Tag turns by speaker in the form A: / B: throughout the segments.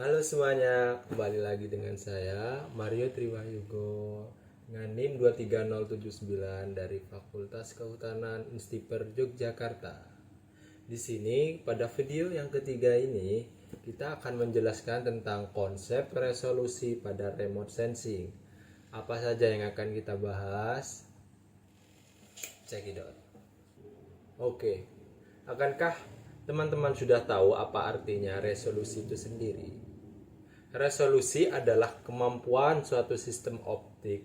A: Halo semuanya, kembali lagi dengan saya Mario Triwahyugo dengan NIM 23079 dari Fakultas Kehutanan Instiper Yogyakarta. Di sini pada video yang ketiga ini kita akan menjelaskan tentang konsep resolusi pada remote sensing. Apa saja yang akan kita bahas? Check it out. Oke, akankah teman-teman sudah tahu apa artinya resolusi itu sendiri? Resolusi adalah kemampuan suatu sistem optik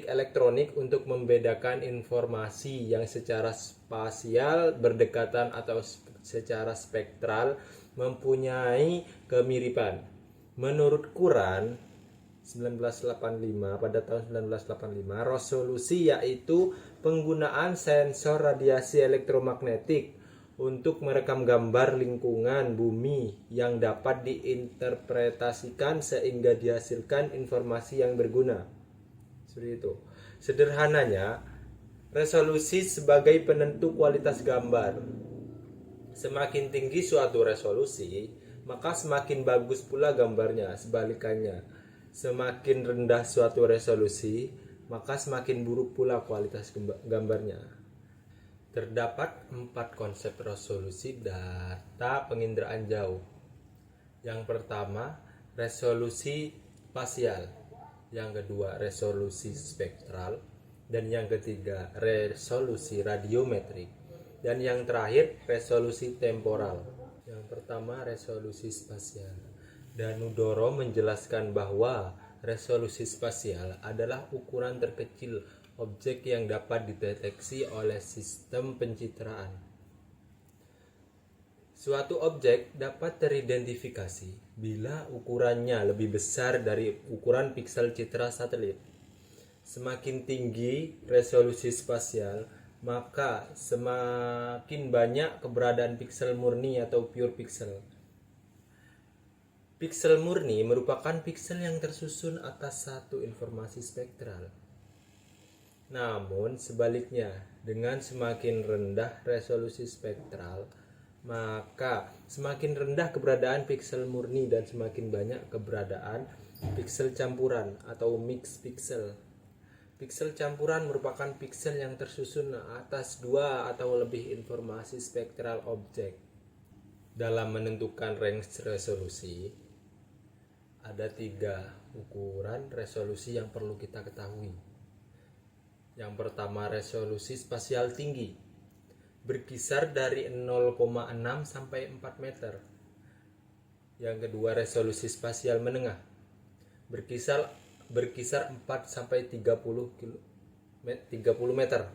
A: elektronik untuk membedakan informasi yang secara spasial berdekatan atau secara spektral mempunyai kemiripan. Menurut Quran 1985, pada tahun 1985, resolusi yaitu penggunaan sensor radiasi elektromagnetik untuk merekam gambar lingkungan bumi yang dapat diinterpretasikan sehingga dihasilkan informasi yang berguna. Seperti itu. Sederhananya, resolusi sebagai penentu kualitas gambar. Semakin tinggi suatu resolusi, maka semakin bagus pula gambarnya. Sebalikannya, semakin rendah suatu resolusi, maka semakin buruk pula kualitas gambarnya. Terdapat 4 konsep resolusi data penginderaan jauh. Yang pertama, resolusi spasial. Yang kedua, resolusi spektral. Dan yang ketiga, resolusi radiometrik. Dan yang terakhir, resolusi temporal. Yang pertama, resolusi spasial. Danudoro menjelaskan bahwa resolusi spasial adalah ukuran terkecil objek yang dapat dideteksi oleh sistem pencitraan. Suatu objek dapat teridentifikasi bila ukurannya lebih besar dari ukuran piksel citra satelit. Semakin tinggi resolusi spasial, maka semakin banyak keberadaan piksel murni atau pure pixel. Piksel murni merupakan piksel yang tersusun atas satu informasi spektral. Namun sebaliknya, dengan semakin rendah resolusi spektral, maka semakin rendah keberadaan piksel murni dan semakin banyak keberadaan piksel campuran atau mix piksel. Piksel campuran merupakan piksel yang tersusun atas 2 atau lebih informasi spektral objek. Dalam menentukan range resolusi, ada 3 ukuran resolusi yang perlu kita ketahui. Yang pertama, resolusi spasial tinggi, berkisar dari 0,6 sampai 4 meter. Yang kedua, resolusi spasial menengah, berkisar 4 sampai 30 meter.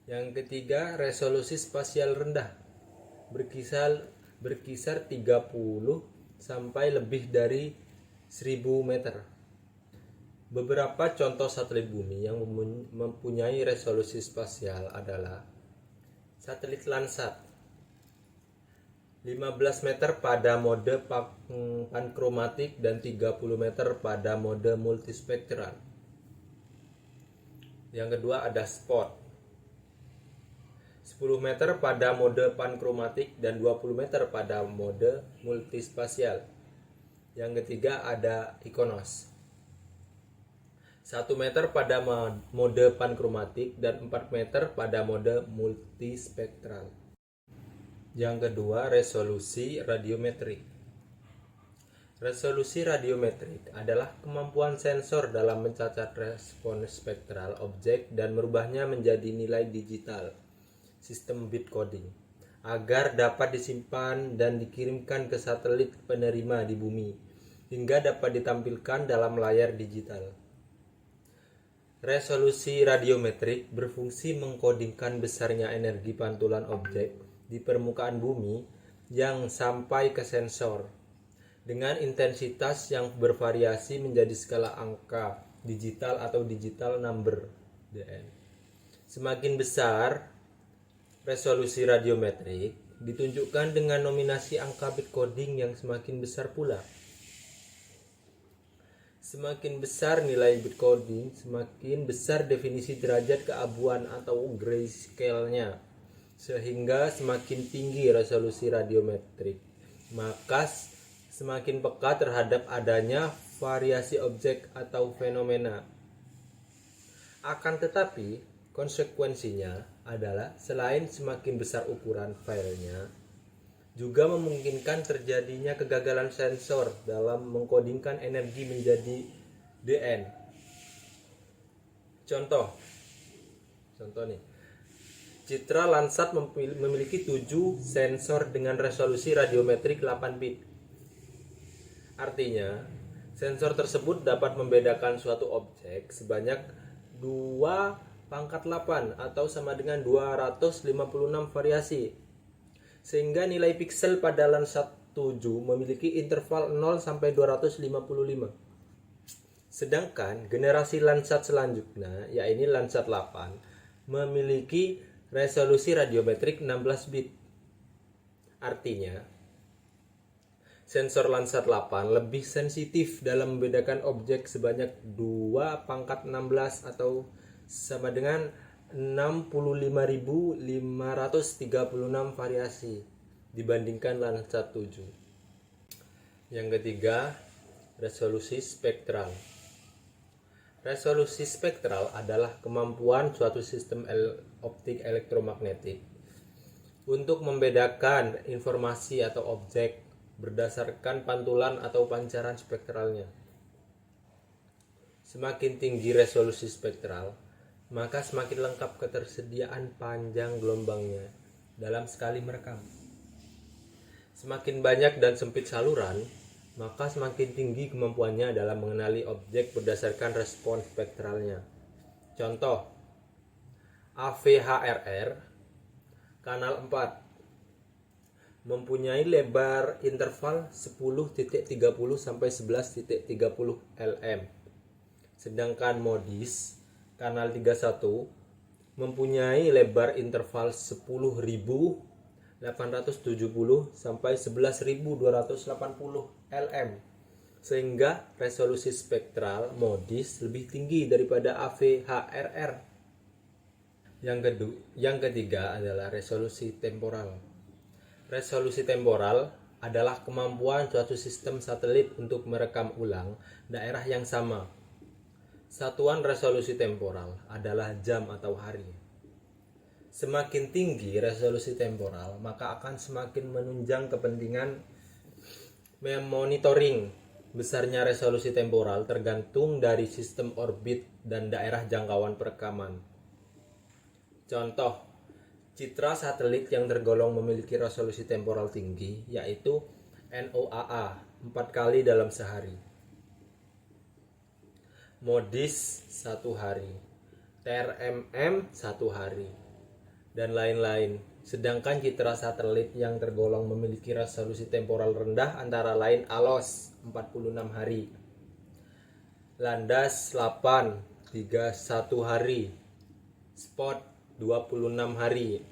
A: Yang ketiga, resolusi spasial rendah, berkisar 30 sampai lebih dari 1000 meter. Beberapa contoh satelit bumi yang mempunyai resolusi spasial adalah satelit Landsat 15 meter pada mode pankromatik dan 30 meter pada mode multispektral. Yang kedua ada Spot 10 meter pada mode pankromatik dan 20 meter pada mode multispasial. Yang ketiga ada Ikonos 1 meter pada mode pankromatik dan 4 meter pada mode multispektral. Yang kedua, resolusi radiometrik. Resolusi radiometrik adalah kemampuan sensor dalam mencatat respons spektral objek dan merubahnya menjadi nilai digital, sistem bit coding, agar dapat disimpan dan dikirimkan ke satelit penerima di bumi, hingga dapat ditampilkan dalam layar digital. Resolusi radiometrik berfungsi mengkodingkan besarnya energi pantulan objek di permukaan bumi yang sampai ke sensor dengan intensitas yang bervariasi menjadi skala angka digital atau digital number (DN). Semakin besar resolusi radiometrik ditunjukkan dengan nominasi angka bit coding yang semakin besar pula. Semakin besar nilai bit coding, semakin besar definisi derajat keabuan atau grayscale-nya, sehingga semakin tinggi resolusi radiometrik, maka semakin peka terhadap adanya variasi objek atau fenomena. Akan tetapi, konsekuensinya adalah selain semakin besar ukuran filenya, juga memungkinkan terjadinya kegagalan sensor dalam mengkodingkan energi menjadi dN. Contoh nih, citra Landsat memiliki 7 sensor dengan resolusi radiometrik 8 bit. Artinya, sensor tersebut dapat membedakan suatu objek sebanyak 2⁸ atau sama dengan 256 variasi. Sehingga nilai piksel pada Landsat 7 memiliki interval 0 sampai 255. Sedangkan generasi Landsat selanjutnya, yaitu Landsat 8, memiliki resolusi radiometrik 16 bit. Artinya, sensor Landsat 8 lebih sensitif dalam membedakan objek sebanyak 2⁻16 atau sama dengan 65.536 variasi dibandingkan Landsat 7. Yang ketiga, resolusi spektral. Resolusi spektral adalah kemampuan suatu sistem optik elektromagnetik untuk membedakan informasi atau objek berdasarkan pantulan atau pancaran spektralnya. Semakin tinggi resolusi spektral, maka semakin lengkap ketersediaan panjang gelombangnya dalam sekali merekam. Semakin banyak dan sempit saluran, maka semakin tinggi kemampuannya dalam mengenali objek berdasarkan respon spektralnya. Contoh, AVHRR kanal 4 mempunyai lebar interval 10.30 sampai 11.30 lm. Sedangkan MODIS kanal 31 mempunyai lebar interval 10.870 sampai 11.280 lm, sehingga resolusi spektral MODIS lebih tinggi daripada AVHRR. Yang ketiga adalah resolusi temporal. Resolusi temporal adalah kemampuan suatu sistem satelit untuk merekam ulang daerah yang sama. Satuan resolusi temporal adalah jam atau hari. Semakin tinggi resolusi temporal, maka akan semakin menunjang kepentingan memonitoring. Besarnya resolusi temporal tergantung dari sistem orbit dan daerah jangkauan perekaman. Contoh, citra satelit yang tergolong memiliki resolusi temporal tinggi yaitu NOAA 4 kali dalam sehari, MODIS 1 hari, TRMM 1 hari, dan lain-lain. Sedangkan citra satelit yang tergolong memiliki resolusi temporal rendah antara lain ALOS 46 hari, Landas 8 31 hari, SPOT 26 hari,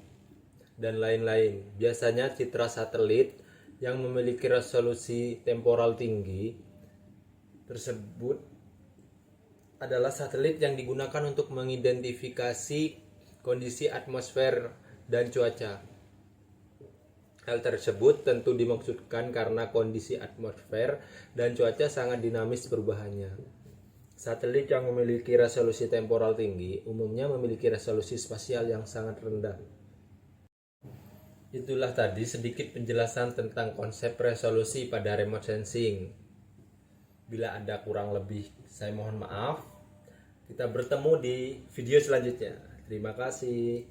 A: dan lain-lain. Biasanya citra satelit yang memiliki resolusi temporal tinggi tersebut adalah satelit yang digunakan untuk mengidentifikasi kondisi atmosfer dan cuaca. Hal tersebut tentu dimaksudkan karena kondisi atmosfer dan cuaca sangat dinamis perubahannya. Satelit yang memiliki resolusi temporal tinggi umumnya memiliki resolusi spasial yang sangat rendah. Itulah tadi sedikit penjelasan tentang konsep resolusi pada remote sensing. Bila ada kurang lebih, saya mohon maaf. Kita bertemu di video selanjutnya. Terima kasih.